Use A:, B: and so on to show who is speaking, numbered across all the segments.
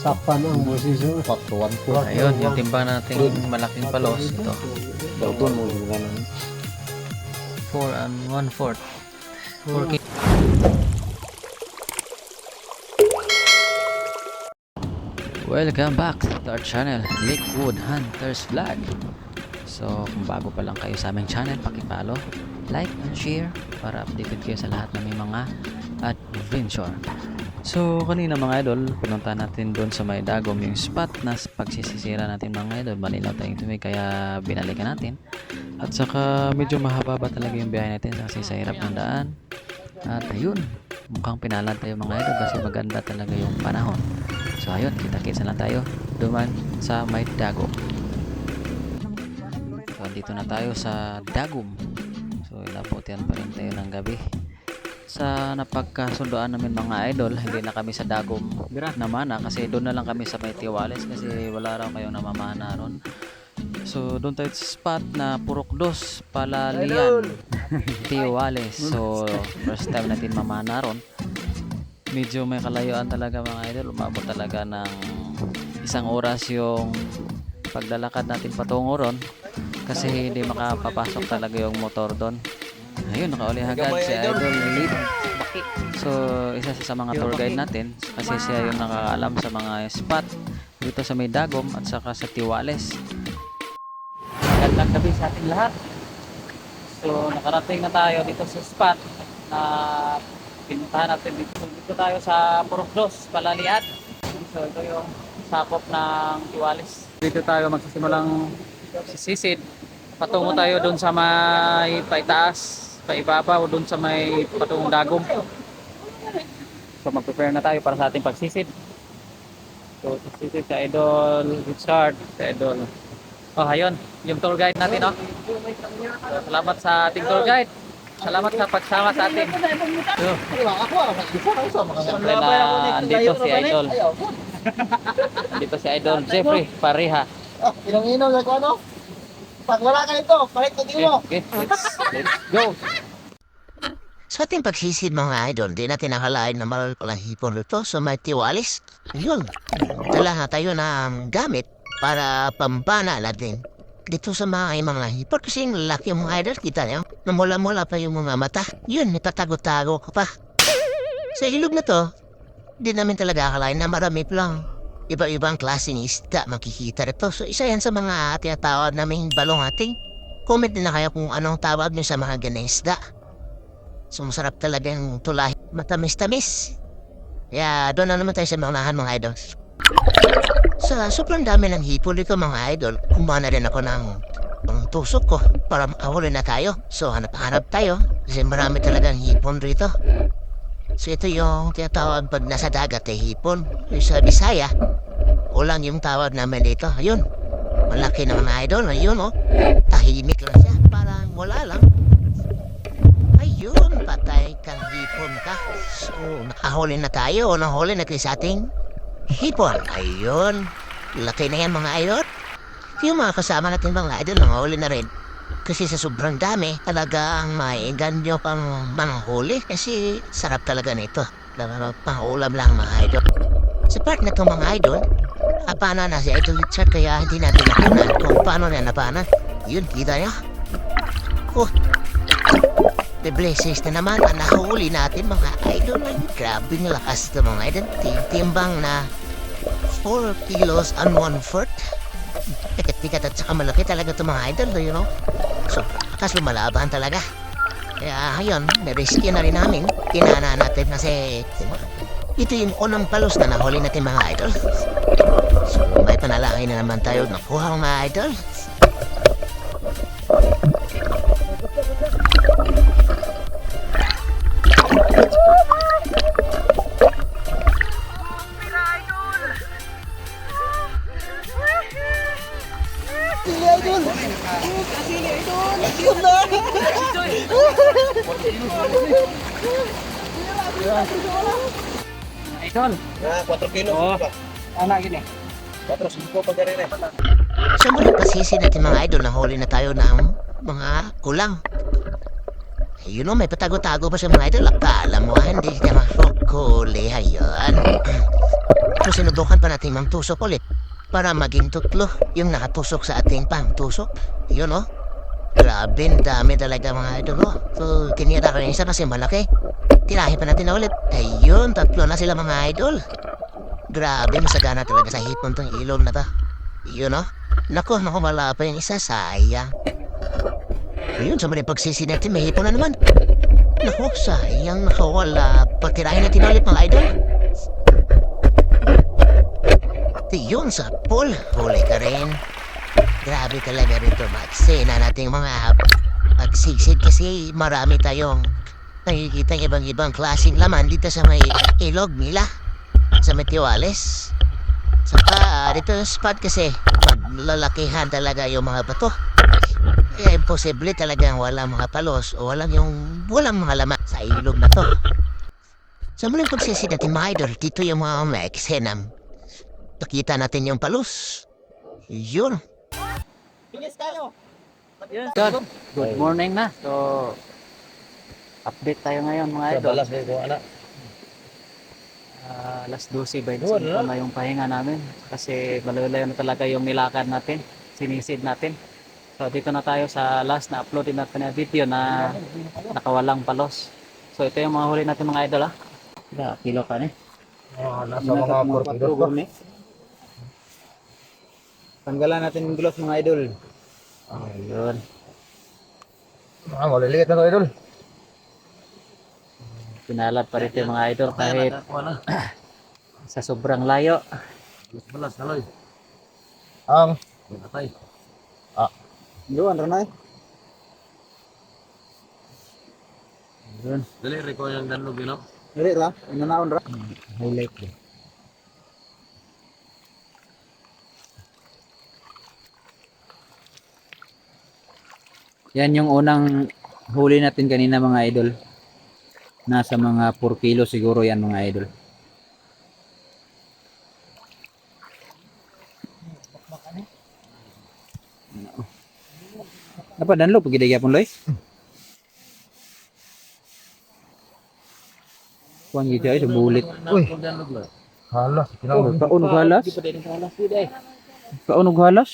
A: Sakpan ang bosisyo, faktuan po.
B: Ayun, yung timba nating malaking palos. Ito.
A: Doon mo yung ganun.
B: 4 and 1/4. 4 kg. Welcome back to our channel, Lakewood Hunters Vlog. So, kung bago pa lang kayo sa aming channel, pakipollow, like, and share para updated kayo sa lahat ng may mga adventure. So, kanina mga idol, pinunta natin doon sa may dagom yung spot na pagsisisira natin mga idol. Malinaw tayong tumig kaya binalikan natin. At saka medyo mahaba talaga yung biyahe natin kasi sa hirap ng daan. At ayun, mukhang pinalad tayo mga idol kasi maganda talaga yung panahon. So ayun, kita-kitsa lang tayo duman sa may dagom. So dito na tayo sa dagom. So ilaputian pa rin tayo ng gabi. Sa napagkasundoan namin mga idol, hindi na kami sa dagom namana kasi doon na lang kami sa may Tiwales kasi wala raw kayong namamana ron. So doon tayo sa spot na Purokdos, Palalian, Tiwales. So first time natin mamana ron. Medyo may kalayuan talaga mga idol, umabot talaga ng 1 oras yung paglalakad natin patungo ron kasi hindi makapapasok talaga yung motor doon. Ayun, nakauli agad si Idol Lead. So isa sa mga tour guide natin kasi siya yung nakakaalam sa mga spot dito sa may dagom at saka sa Tiwales. Magandang gabi sa ating lahat. So nakarating na tayo dito sa spot na pinuntahan natin dito tayo sa Purokdos, Palalian. So ito yung sakop ng Tiwales. Dito tayo magsisimulang sisid. Patungo tayo doon sa may paitaas, paibabaw doon sa may patungong dagom. So mag-prepare na tayo para sa ating pagsisid. So sisid sa Idol Richard, sa Idol. Oh, ayun, yung tour guide natin, oh. So, salamat sa ating tour guide. Salamat sa pagsama sa atin. Siyempre na andito si Idol. Andito si Idol Jeffrey Pareha.
A: Inom-inom na ko ano? Pag wala ka nito, palit na tingin mo.
B: Okay, let's go.
C: Sa ating pagsisid mga idol, di natin nakalain na malal palang hipon rito sa may Tiwales. Yun, dala na tayo ng gamit para pambana natin dito sa mga hipon. Kasi yung lalaki yung mga idol, kita niyo, namula-mula pa yung mga mata. Yun, natatago-tago ka pa. Sa ilog na to, di namin talaga akalain na marami lang iba-ibang klaseng isda makikita rito. So isa yan sa mga tinatawag naming balong ating. Comment din na kayo kung anong tawag nyo sa mga ganang isda. So masarap talaga yung tulahi. Matamis-tamis. Kaya doon na naman tayo sa mga mga idol. Sa sobrang dami ng hipon dito mga idol, kumuha na rin ako ng tusok ko para makahuli na tayo. So hanap-hanap tayo kasi marami talagang hipon rito. So ito yung tinatawag pag nasa dagat ay hipon. Yung sa Bisaya, ulang yung tawag namin dito. Ayun, malaki na mga idol. Ayun oh, tahimik lang siya. Parang wala lang. Ayun, patay kang hipon ka. So nakahuli na tayo. Nahuli na tayo sa ating hipon. Ayun, laki na yan mga idol. Yung mga kasama natin mga idol, nangahuli na rin. Kasi sa sobrang dami, talagang may ganyo pang manghuli. Kasi sarap talaga nito. Pangulam lang mga idol. Sa part na itong mga idol, napana na si Idol Richard kaya hindi natin nakunan kung paano na napana. Yun, kita niya. Oh, the blessings na naman ang nahuli natin mga idol. Grabe ng lakas ito mga idol. Timbang na 4 kilos and 1/4. Tikat at saka malaki talaga ito mga idol, you know. So, akas lumalaban talaga. Kaya ayun, na-rescue na rin namin. Tinana natin kasi ito yung unang palos na nahuli natin mga idol. So may panalangin na naman tayo nakuha mga idol.
A: Sili idol! Sili idol!
B: Idol.
A: Ah, 4 kilo.
B: Oo. Anak gini.
A: 4-5 pa rin eh.
C: Sa muling pasisi natin mga idol, nahuli na tayo ng mga kulang. You know, may patago-tago pa sa mga idol. Akala mo, hindi ka makukuli. Ayun. So, sinubukan pa natin mang tusok ulit para maging tutlo yung nakatusok sa ating pang-tusok. Yun, oh. Grabe, ang dami talaga mga idol, oh. So, tinira ko yung isa kasi malaki. Tirahin pa natin na ulit. Ayun, tatlo na sila mga idol. Grabe, masagana talaga sa hipon tong ilog na to. Yun, oh. Naku, wala pa yung isa. Sayang. Ayun, sa mga pagsisi natin, may hipon na naman. Naku, sayang. Nakawala. Pagtirahin natin ulit mga idol. Yun sa pool. Huli ka rin. Grabe talaga rito. Maksena natin mga pagsisid kasi marami tayong nakikita ibang-ibang klaseng laman dito sa may ilog nila. Sa Metiwales. Saka dito sa spot kasi maglalakihan talaga yung mga bato. Kaya imposible talagang walang mga palos o walang mga laman sa ilog na to. Sa muling pagsisid natin mga idol, dito yung mga eksenam. Nakita natin yung palos. Yun.
A: Bilis tayo!
B: Idol. Good morning na. So, update tayo ngayon mga idol.
A: Balas ko anak.
B: Alas 12:25 na yung pahinga namin kasi malalayo na talaga yung nilakad natin, sinisid natin. So dito na tayo sa last na uploadin natin na video na nakawalang palos. So ito yung mga huli natin mga idol ha. Kilo ka ni.
A: Nasa mga 4 kilo pa. Tanggalan natin yung gloves mga idol.
B: Ayun.
A: Maliliit na to idol.
B: Pinalat pa rin yung mga idol kahit sa sobrang layo.
A: Balas haloy. Ang patay. Doon ranay.
B: Ayun.
A: Dali ko yung danlog yun. Dali ra, inanaon ra.
B: Highlight din. Yan yung unang huli natin kanina mga idol. Nasa mga 4 kilo siguro yan mga idol. Apa danlo pag gidaya pon loy? Kuan gid ay bulit.
A: Uy. Halas, kinaon.
B: Kaunog halas. Kaunog halas.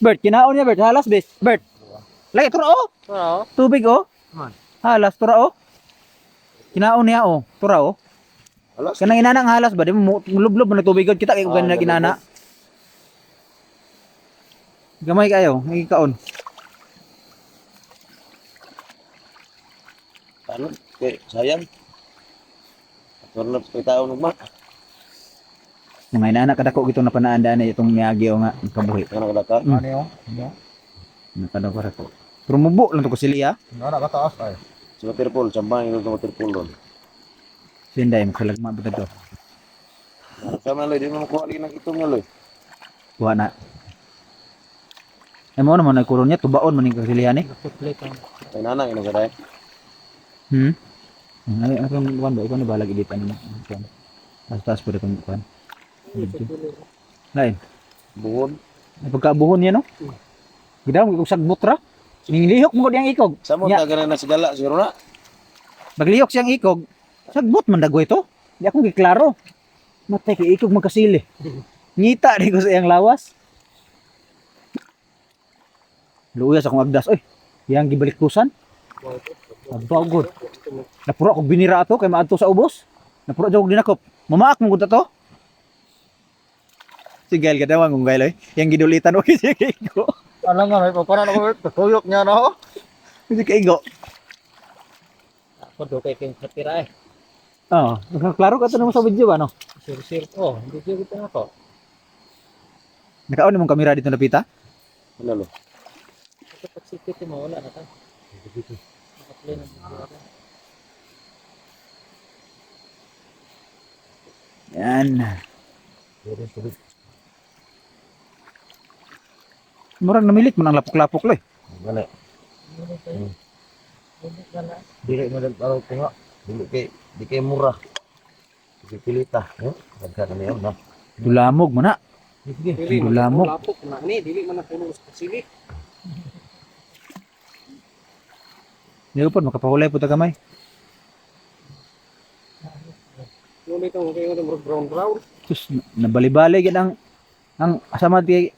B: Bert, kinaon niya Bert, halas Bert. Bert. Lagi turo oh. Turo. Tubig oh. Halas tura oh. Kinaon niya oh. Tura oh.
A: Halas.
B: Kanang inana ang halas ba? Di mo lublob mo nagtubig kita kay ganina ginana. Gamay kayo, ngikaon.
A: Ano? Okay, sayang. Karena tao nagma.
B: Mga inana kadako gitong napanaandaan na itong miyagi o nga kabuhi.
A: Ano kadaka?
B: Ano
A: yo?
B: Nakadaw para ko. Pero mubo lang to ko siliya.
A: Ano ka taas ay? Sa waterpool, sambay ito sa waterpool doon.
B: Sinday mo kalagma ba to?
A: Sama loy, di mo makuha lagi ng itong nga loy.
B: Kuha na. Ay mo naman nagkulon niya tubaon man ning kasilihan eh.
A: Ay nanang ina gaday.
B: Ay akong kuan ba ikaw ni balag editan mo. Kuan. Taas pud akong kuan. Lain.
A: Buhon.
B: Ay pagkabuhon niya no. Gidaw mo sagbot ra. Nilihok mo diyang ikog.
A: Samo
B: Nya.
A: ta ganang nasigala siguro na.
B: Maglihok siyang ikog. Sagbot man dagoy to. Di akong giklaro. Matay kay ikog magkasili. Ngita di ko sa iyang lawas. Luya sa akong agdas. Oy, yang gibaliktusan. Abaw good. Napura ko binira ato kay maadto sa ubos. Napura jog dinakop. Mamaak mo gud to. Sigal ka daw ang gayloy. Yang gidulitan okay sige ko.
A: Alam nga, may paparan ako, tuyok niya na ako.
D: Hindi kaigo.
B: Ako do kay king katira eh.
D: Oo. Klaro ka tanong sa video ba no?
B: Sir ko, hindi jud ito ako.
D: Nakaon mong kamera dito napita?
A: Ano no?
B: Ito pag sikit mo wala na ta. Naka-play na video.
D: Yan. Murang namilit mo ng lapok-lapok lo eh.
A: Wala. Dili mo lang parang tunga. Di kay mura. Di pilita. Daghan na yun, no?
D: Dulamog mo na. Dulamog.
B: Lapok na ni dili man na puno sa sili.
D: Di ko po, makapahulay po ta kamay.
B: Yung dito mo kayo ng brown.
D: Sus, nabali-bali yan ang asama di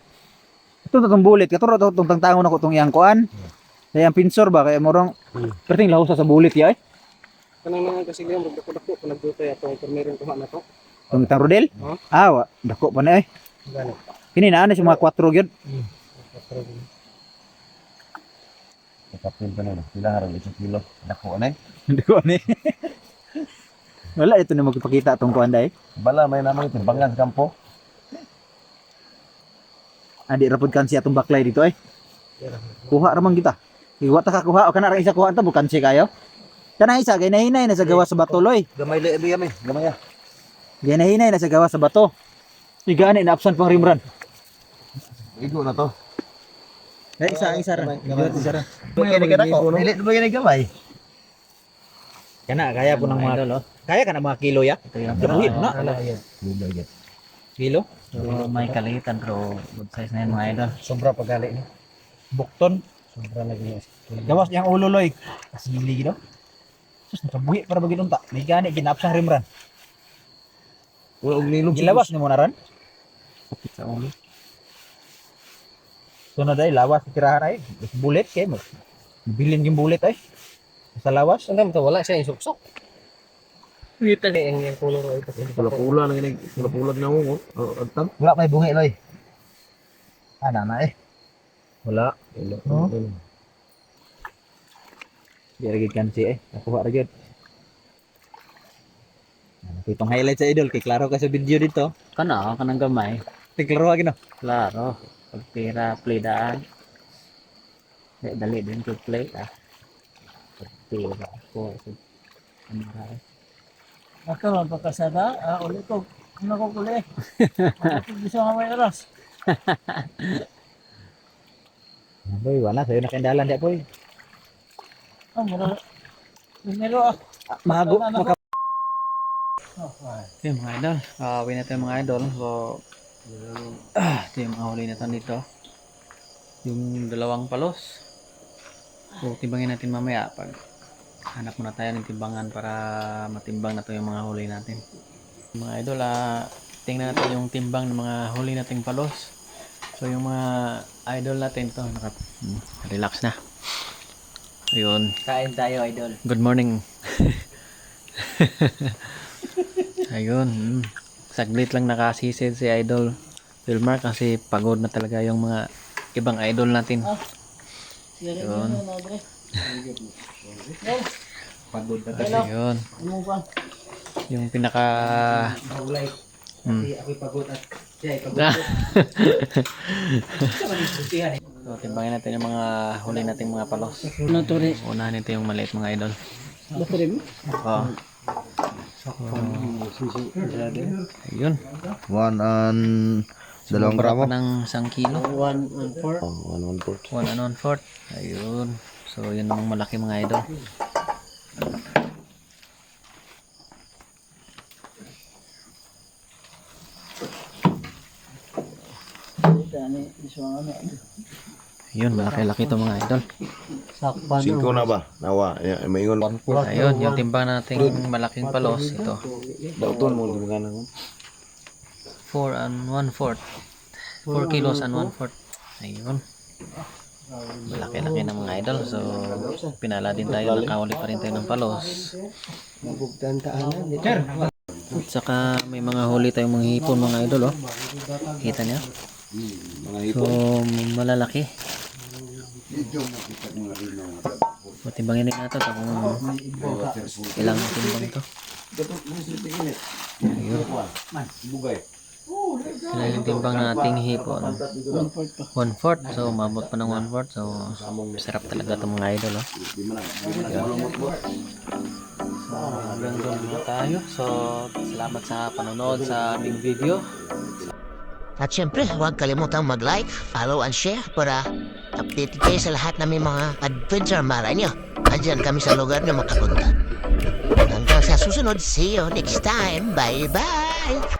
D: ito tatong bulit katuro itong tangtangon ako itong iyang kuan kaya ang pinsor ba kaya morong perting lahusa sa bulit ya eh
B: Kanang naman kasi yung magdako-dako kung nagdutay atong permeron kuha na to.
D: itong itang rodel dako pa na eh
B: Gani.
D: kini na si mga 4 gyud
A: Kapil pa na. Sila harang 1 kilo. Dako na eh.
D: hindi ko ani wala ito na magpakita itong kuan dai
A: Bala, may namang timbangan sa kampo.
D: adi rapod kan si atong baklay dito eh kuha ramang kita iwa ta ka kuha o kana ra isa kuha ta bukan si kayo kana isa kay nahinay na sa gawa sa bato loy
A: Gamay le biya may. Gamay ya.
D: kay nahinay na sa gawa sa bato igani na absent pang rimran
A: Igo na to.
D: isa ra isa ra
A: Kaya ni kadako. Dili mo yan gamay.
D: kana kaya po ng mga kaya ka ng mga kilo ya dabuhin na kilo
B: So, may kalitan pero good size na yun mga idol.
A: Sobra pagali ni.
D: bukton
A: Sobra lagi.
D: gawas yang ulo loy kasili gido sus nakabuhi para bagi unta may gani ginapsa rimran
A: Wala og nilog.
D: gilawas ni mo na ran
B: Sa ulo.
D: sunod ay lawas tirahan ay bulet kay mo bilin yung bulet ay sa lawas
B: Ano to wala siya insuksok. Kita yung color ito.
A: Pula-pula na gini. Pula-pula na mo. Agtam.
D: wala may bungi loy ana na eh
A: Wala.
D: No? di lagi kansi eh nakuha ra gyud itong highlight sa idol kay klaro ka sa video dito
B: Kana kanang gamay.
D: tiklaro lagi no
B: Klaro. Pagtira play daan. Dali din to play ah. Pagtira ko. Kamera.
E: Ako magpakasada, ulit ko. Ano ko kuli? Ako gusto nga may oras.
D: boy wala sayo nakindalan dia boy
E: Mura. Dinero ah.
D: mago maka
B: Okay mga idol. Uwi na tayo mga idol. So, ito yung mga huli natin dito. Yung dalawang palos. So, timbangin natin mamaya pag hanap muna tayo ng timbangan para matimbang na to yung mga huli natin. Mga idol, tingnan natin yung timbang ng mga huli nating palos. So, yung mga idol natin to relax na. Ayun.
E: Kain tayo, idol.
B: Good morning. Ayun. Saglit lang nakasisid si Idol Wilmar kasi pagod na talaga yung mga ibang idol natin. Yun.
D: pagod na
B: Ayun.
E: Ano ba?
B: Yung pinaka
D: mahulay ako pagod at siya ay pagod
B: So, timbangin natin yung mga huli nating mga palos.
E: Ano to rin?
B: Unahin nito yung maliit mga idol.
E: Basta rin?
B: Oo. Ayun.
A: 1 and dalawang
B: Sobra
A: gramo.
B: pa ng 1 kilo.
E: 1 and 4.
A: 1
B: 1 and 1/4. Ayun. So, yun ang malaki mga idol. Yun, malaki-laki to mga idol.
E: Sakpan.
A: 5 na ba? Nawa. Maingon.
B: Ayun, yung timbang nating malaking palos. Ito.
A: Dauton mo gimana mo?
B: 4 and 1/4. 4 kilos and 1/4. Ayun. Malaki-laki ng mga idol. So, pinala din tayo. Nakahuli pa rin tayo ng palos. At saka may mga huli tayong mga hipon mga idol. Oh. Kita niyo? So, malalaki. Matimbangin din nato kung ilang timbang to. Ayun. Ilang yung timbang na ating hipon? 1/4. So, umabot pa ng 1/4. So, sarap talaga itong mga idol. Oh. So, hanggang doon muna tayo. So, salamat sa panonood sa aming video.
C: At syempre, huwag kalimutang mag-like, follow, and share para update kayo sa lahat ng mga adventure mara nyo. Andyan kami sa lugar na makapunta. Hanggang sa susunod, see you next time. Bye-bye!